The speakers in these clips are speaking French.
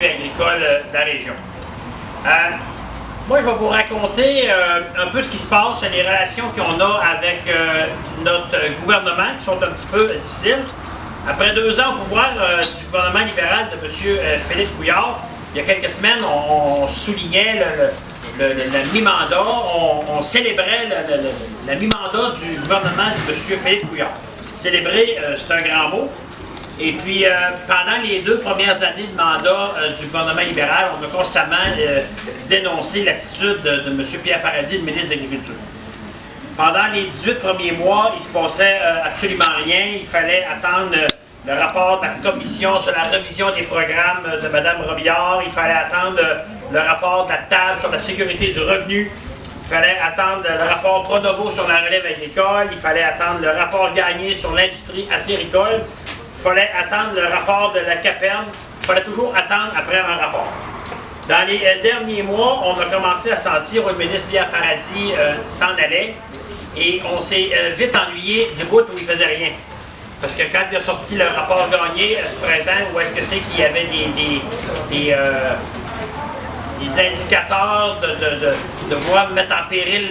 agricole de la région. Moi, je vais vous raconter un peu ce qui se passe, les relations qu'on a avec notre gouvernement, qui sont un petit peu difficiles. Après 2 ans au pouvoir du gouvernement libéral de M. Philippe Couillard, il y a quelques semaines, on soulignait la mi-mandat, on célébrait la mi-mandat du gouvernement de M. Philippe Couillard. Célébrer, c'est un grand mot. Et puis, pendant les 2 premières années de mandat du gouvernement libéral, on a constamment dénoncé l'attitude de M. Pierre Paradis, le ministre de l'Agriculture. Pendant les 18 premiers mois, il ne se passait absolument rien. Il fallait attendre le rapport de la commission sur la révision des programmes de Mme Robillard. Il fallait attendre le rapport de la table sur la sécurité du revenu. Il fallait attendre le rapport Pronovo sur la relève agricole. Il fallait attendre le rapport Gagné sur l'industrie acéricole. Il fallait attendre le rapport de la CAPERM. Il fallait toujours attendre après un rapport. Dans les derniers mois, on a commencé à sentir où le ministre Pierre Paradis s'en allait et on s'est vite ennuyé du bout où il ne faisait rien. Parce que quand il a sorti le rapport Gagné ce printemps, où est-ce que c'est qu'il y avait des indicateurs de pouvoir mettre en péril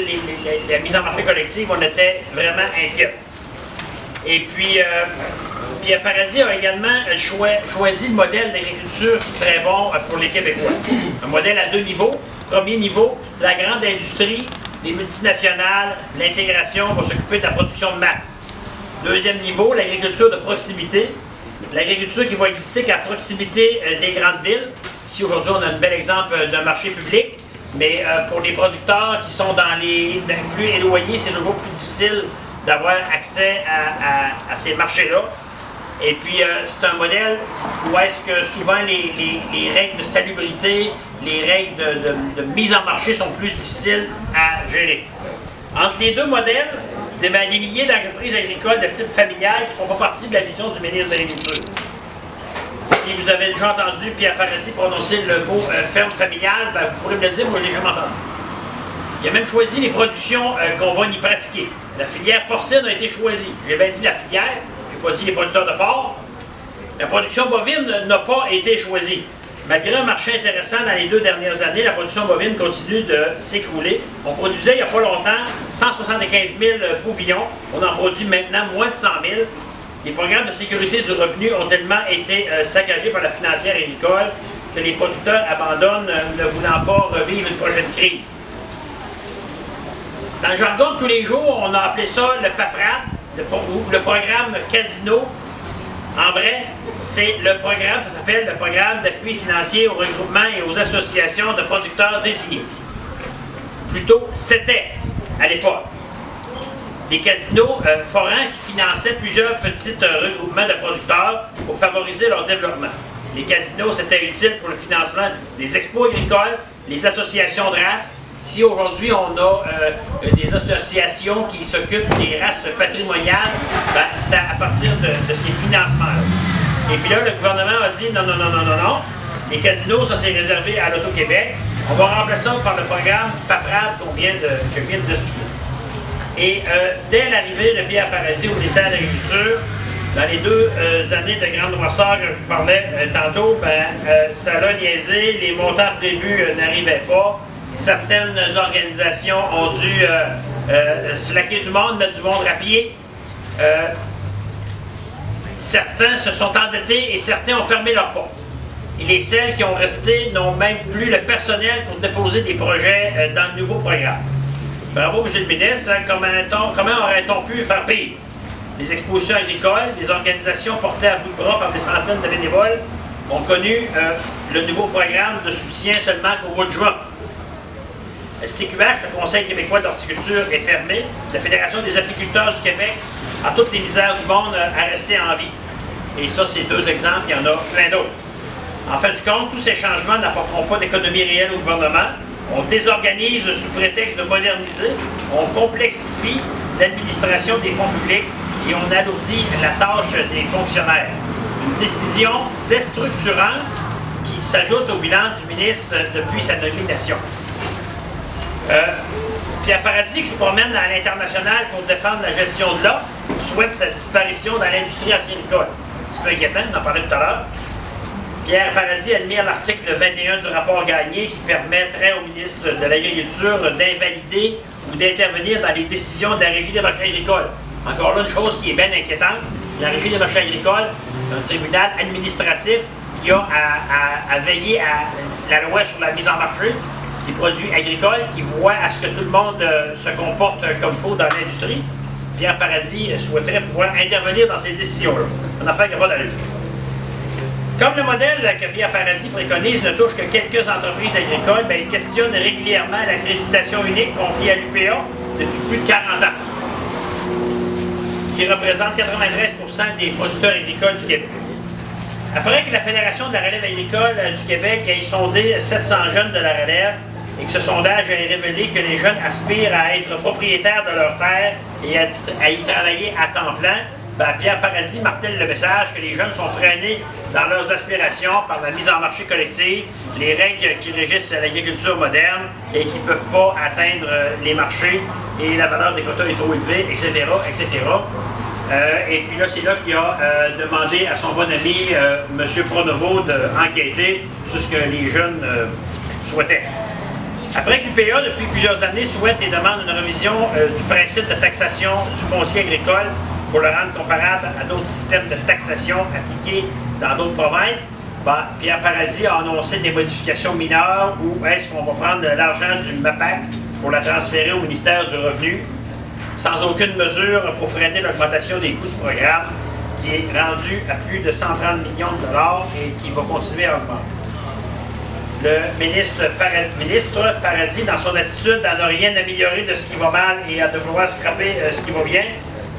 la mise en marché collective, on était vraiment inquiets. Et puis, Pierre Paradis a également choisi le modèle d'agriculture qui serait bon pour les Québécois. Un modèle à 2 niveaux. Premier niveau, la grande industrie, les multinationales, l'intégration vont s'occuper de la production de masse. Deuxième niveau, l'agriculture de proximité. L'agriculture qui va exister qu'à proximité des grandes villes. Ici, aujourd'hui, on a un bel exemple d'un marché public, mais pour les producteurs qui sont dans les plus éloignés, c'est toujours plus difficile d'avoir accès à ces marchés-là. Et puis, c'est un modèle où est-ce que souvent les règles de salubrité, les règles de mise en marché sont plus difficiles à gérer. Entre les 2 modèles, des milliers d'entreprises agricoles de type familial qui ne font pas partie de la vision du ministre de l'Agriculture. Si vous avez déjà entendu Pierre Paradis prononcer le mot ferme familiale, ben, vous pourrez me le dire, moi je l'ai jamais entendu. Il a même choisi les productions qu'on va y pratiquer. La filière porcine a été choisie. J'ai bien dit la filière, je n'ai pas dit les producteurs de porc. La production bovine n'a pas été choisie. Malgré un marché intéressant dans les 2 dernières années, la production bovine continue de s'écrouler. On produisait il n'y a pas longtemps 175 000 bouvillons. On en produit maintenant moins de 100 000. Les programmes de sécurité du revenu ont tellement été saccagés par la financière agricole que les producteurs abandonnent, ne voulant pas revivre une prochaine crise. Dans le jargon de tous les jours, on a appelé ça le PAFRAT, le programme Casino. En vrai, c'est le programme, ça s'appelle le programme d'appui financier au regroupement et aux associations de producteurs désignés. Plutôt, c'était, à l'époque, des casinos forains qui finançaient plusieurs petits regroupements de producteurs pour favoriser leur développement. Les casinos, c'était utile pour le financement des expos agricoles, les associations de races. Si aujourd'hui on a des associations qui s'occupent des races patrimoniales, ben, c'est à partir de ces financements-là. Et puis là, le gouvernement a dit non, les casinos, ça c'est réservé à l'Auto-Québec. On va remplacer ça par le programme PAFRAD que je viens de expliquer. Et dès l'arrivée de Pierre Paradis au ministère de l'Agriculture, dans les 2 années de grande noirceur que je vous parlais tantôt, ça a niaisé, les montants prévus n'arrivaient pas. Certaines organisations ont dû slacker du monde, mettre du monde à pied. Certains se sont endettés et certains ont fermé leurs portes. Et celles qui ont resté n'ont même plus le personnel pour déposer des projets dans le nouveau programme. Bravo, M. le ministre. Comment aurait-on pu faire pire? Les expositions agricoles, les organisations portées à bout de bras par des centaines de bénévoles ont connu le nouveau programme de soutien seulement qu'au mois de juin. Le CQH, le Conseil québécois d'horticulture, est fermé. La Fédération des apiculteurs du Québec a toutes les misères du monde à rester en vie. Et ça, c'est 2 exemples, il y en a plein d'autres. En fin du compte, tous ces changements n'apporteront pas d'économie réelle au gouvernement. On désorganise sous prétexte de moderniser, on complexifie l'administration des fonds publics et on alourdit la tâche des fonctionnaires. Une décision déstructurante qui s'ajoute au bilan du ministre depuis sa nomination. Pierre Paradis, qui se promène à l'international pour défendre la gestion de l'offre, souhaite sa disparition dans l'industrie acéricole. Un petit peu inquiétant, on en parlait tout à l'heure. Pierre Paradis admire l'article 21 du rapport Gagné qui permettrait au ministre de l'Agriculture d'invalider ou d'intervenir dans les décisions de la Régie des marchés agricoles. Encore là, une chose qui est bien inquiétante, la Régie des marchés agricoles, un tribunal administratif qui a à veiller à la loi sur la mise en marché des produits agricoles, qui voit à ce que tout le monde se comporte comme il faut dans l'industrie. Pierre Paradis souhaiterait pouvoir intervenir dans ces décisions-là. Une affaire qui n'a pas d'allure. Comme le modèle que Pierre Paradis préconise ne touche que quelques entreprises agricoles, bien, il questionne régulièrement l'accréditation unique confiée à l'UPA depuis plus de 40 ans, qui représente 93% des producteurs agricoles du Québec. Après que la Fédération de la relève agricole du Québec ait sondé 700 jeunes de la relève et que ce sondage ait révélé que les jeunes aspirent à être propriétaires de leur terre et à y travailler à temps plein, ben, Pierre Paradis martèle le message que les jeunes sont freinés dans leurs aspirations par la mise en marché collective, les règles qui régissent l'agriculture moderne et qui ne peuvent pas atteindre les marchés et la valeur des quotas est trop élevée, etc., etc. Et puis là, c'est là qu'il a demandé à son bon ami, M. Pronovo, d'enquêter sur ce que les jeunes souhaitaient. Après que l'UPA, depuis plusieurs années, souhaite et demande une révision du principe de taxation du foncier agricole pour le rendre comparable à d'autres systèmes de taxation appliqués dans d'autres provinces, ben, Pierre Paradis a annoncé des modifications mineures où est-ce qu'on va prendre l'argent du MAPAC pour la transférer au ministère du Revenu, sans aucune mesure pour freiner l'augmentation des coûts du programme, qui est rendu à plus de 130 millions de dollars et qui va continuer à augmenter. Le ministre Paradis, dans son attitude à ne rien améliorer de ce qui va mal et à de vouloir scraper ce qui va bien,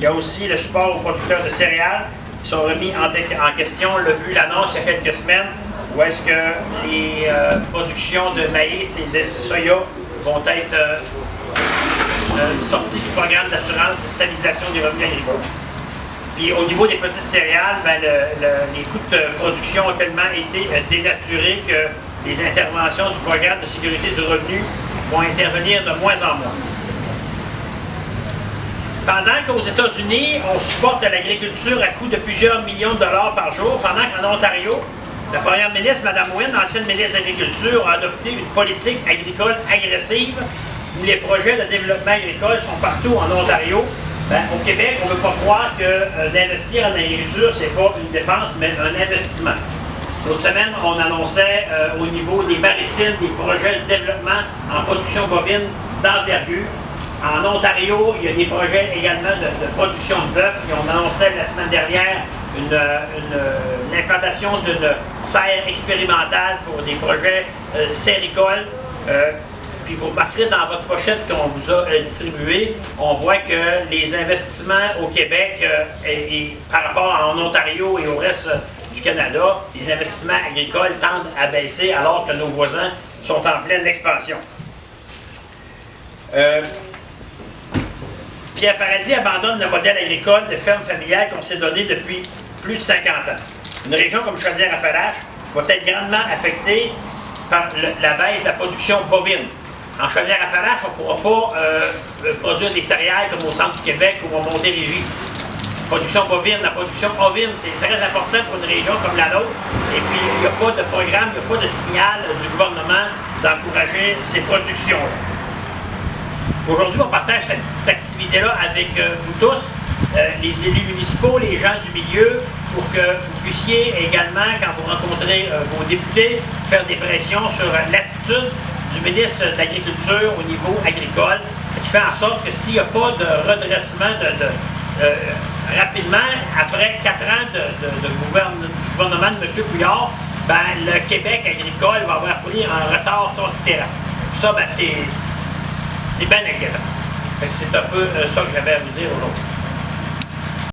il y a aussi le support aux producteurs de céréales qui sont remis en question. On l'a vu l'annonce il y a quelques semaines, où est-ce que les productions de maïs et de soya vont être sorties du programme d'assurance et stabilisation des revenus agricoles. Puis au niveau des petites céréales, ben, les coûts de production ont tellement été dénaturés que les interventions du programme de sécurité du revenu vont intervenir de moins en moins. Pendant qu'aux États-Unis, on supporte l'agriculture à coût de plusieurs millions de dollars par jour, pendant qu'en Ontario, la première ministre, Mme Wynne, ancienne ministre de l'Agriculture, a adopté une politique agricole agressive où les projets de développement agricole sont partout en Ontario. Ben, au Québec, on ne veut pas croire que d'investir en agriculture, ce n'est pas une dépense, mais un investissement. L'autre semaine, on annonçait au niveau des maritimes des projets de développement en production bovine d'envergure. En Ontario, il y a des projets également de production de bœuf. Et on annonçait la semaine dernière l'implantation d'une serre expérimentale pour des projets séricoles. Puis vous remarquerez dans votre pochette qu'on vous a distribuée, on voit que les investissements au Québec et par rapport en Ontario et au reste du Canada, les investissements agricoles tendent à baisser alors que nos voisins sont en pleine expansion. Pierre Paradis abandonne le modèle agricole de ferme familiale qu'on s'est donné depuis plus de 50 ans. Une région comme Chaudière-Appalaches va être grandement affectée par la baisse de la production bovine. En Chaudière-Appalaches, on ne pourra pas produire des céréales comme au centre du Québec ou en Montérégie. Production bovine, la production ovine, c'est très important pour une région comme la nôtre. Et puis, il n'y a pas de programme, il n'y a pas de signal du gouvernement d'encourager ces productions-là. Aujourd'hui, on partage cette activité-là avec vous tous, les élus municipaux, les gens du milieu, pour que vous puissiez également, quand vous rencontrez vos députés, faire des pressions sur l'attitude du ministre de l'Agriculture au niveau agricole, qui fait en sorte que s'il n'y a pas de redressement rapidement, après 4 ans du gouvernement de M. Couillard, ben, le Québec agricole va avoir pris un retard considérable. Ça, ben, c'est bien inquiétant. C'est un peu ça que j'avais à vous dire aujourd'hui.